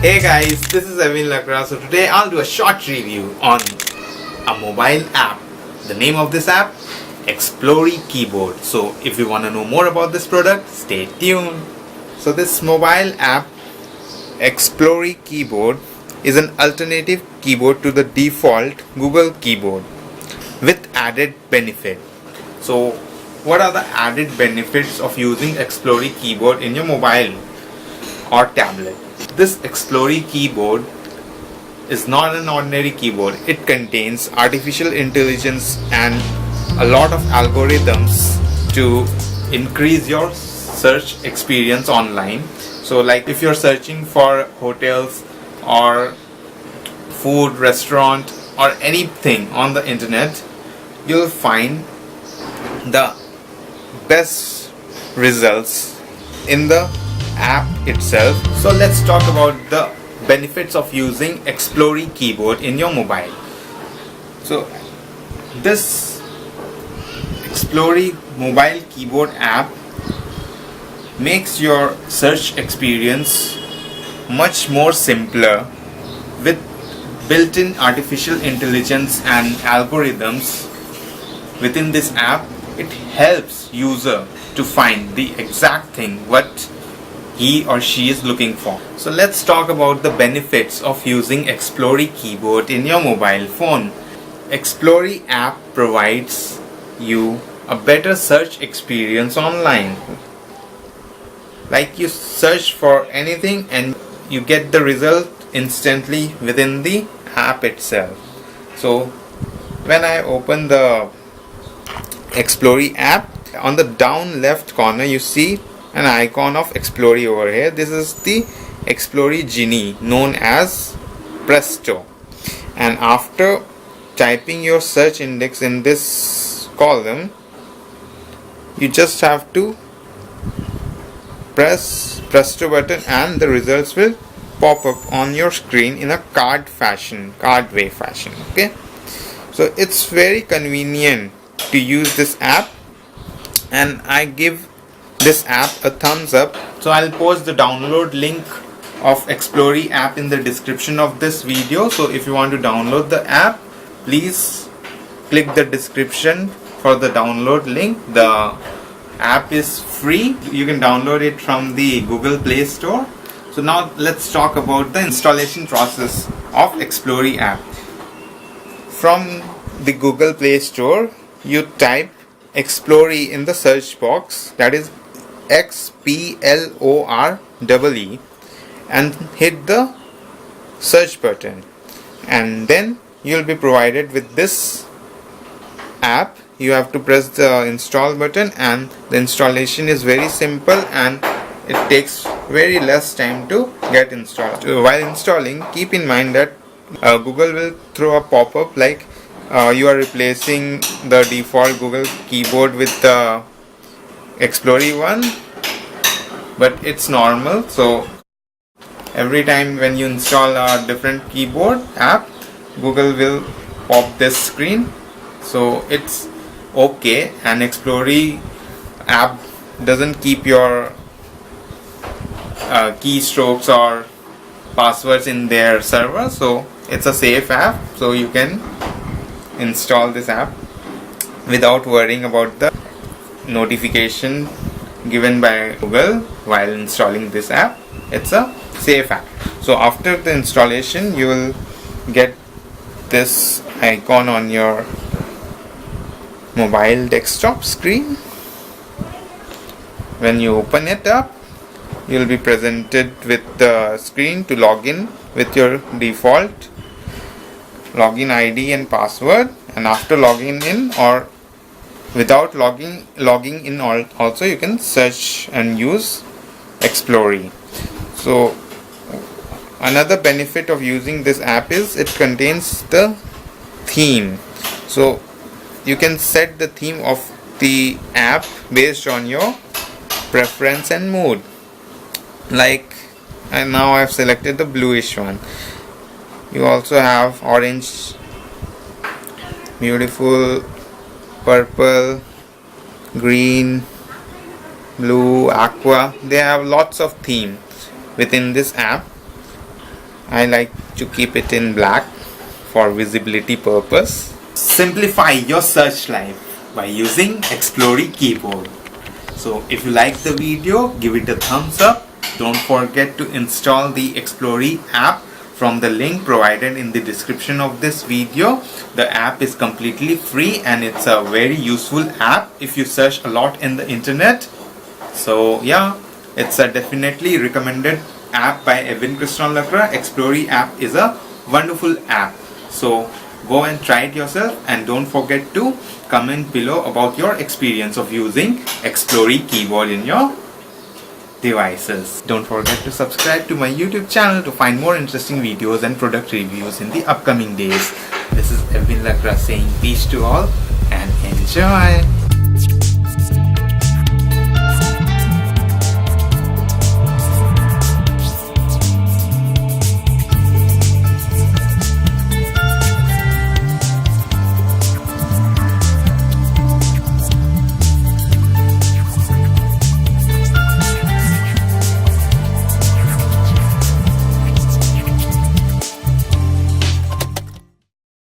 Hey guys, this is Evewin Lakra. So today I'll do a short review on a mobile app. The name of this app, Xploree Keyboard. So if you want to know more about this product, stay tuned. So this mobile app, Xploree Keyboard, is an alternative keyboard to the default Google keyboard with added benefit. So what are the added benefits of using Xploree Keyboard in your mobile or tablet? This Xploree keyboard is not an ordinary keyboard. It contains artificial intelligence and a lot of algorithms to increase your search experience online. So like if you're searching for hotels or food, restaurant or anything on the internet, you'll find the best results in the app itself. So let's talk about the benefits of using Xploree keyboard in your mobile. So this Xploree mobile keyboard app makes your search experience much more simpler with built-in artificial intelligence and algorithms. Within this app, it helps user to find the exact thing what he or she is looking for. So let's talk about the benefits of using Xploree keyboard in your mobile phone. Xploree app provides you a better search experience online. Like you search for anything and you get the result instantly within the app itself. So when I open the Xploree app, on the down left corner you see an icon of Xploree over here. This is the Xploree Genie known as Presto, and after typing your search index in this column, you just have to press Presto button and the results will pop up on your screen in a card way fashion. Okay, so it's very convenient to use this app and I give this app a thumbs up. So I'll post the download link of Xploree app in the description of this video. So if you want to download the app, please click the description for the download link. The app is free. You can download it from the Google Play Store. So now let's talk about the installation process of Xploree app. From the Google Play Store, you type Xploree in the search box, that is XploreE, and hit the search button, and then you'll be provided with this app. You have to press the install button and the installation is very simple and it takes very less time to get installed. While installing, keep in mind that Google will throw a pop-up like you are replacing the default Google keyboard with the Xploree one, but it's normal. So every time when you install a different keyboard app, Google will pop this screen. So it's okay, and Xploree app doesn't keep your keystrokes or passwords in their server, so it's a safe app. So you can install this app without worrying about the notification given by Google while installing this app. It's a safe app. So after the installation, you will get this icon on your mobile desktop screen. When you open it up, you will be presented with the screen to log in with your default login ID and password, and after logging in or without logging in also you can search and use Xploree. So another benefit of using this app is it contains the theme. So you can set the theme of the app based on your preference and mood. Like, and now I've selected the bluish one. You also have orange, beautiful, purple, green, blue, aqua. They have lots of themes within this app. I like to keep it in black for visibility purpose. Simplify your search life by using Xploree keyboard. So if you like the video, give it a thumbs up. Don't forget to install the Xploree app from the link provided in the description of this video. The app is completely free and it's a very useful app if you search a lot in the internet. So yeah, it's a definitely recommended app by Evewin Lakra. Xploree app is a wonderful app. So go and try it yourself, and don't forget to comment below about your experience of using Xploree keyboard in your devices. Don't forget to subscribe to my YouTube channel to find more interesting videos and product reviews in the upcoming days. This is Evewin Lakra saying peace to all and enjoy.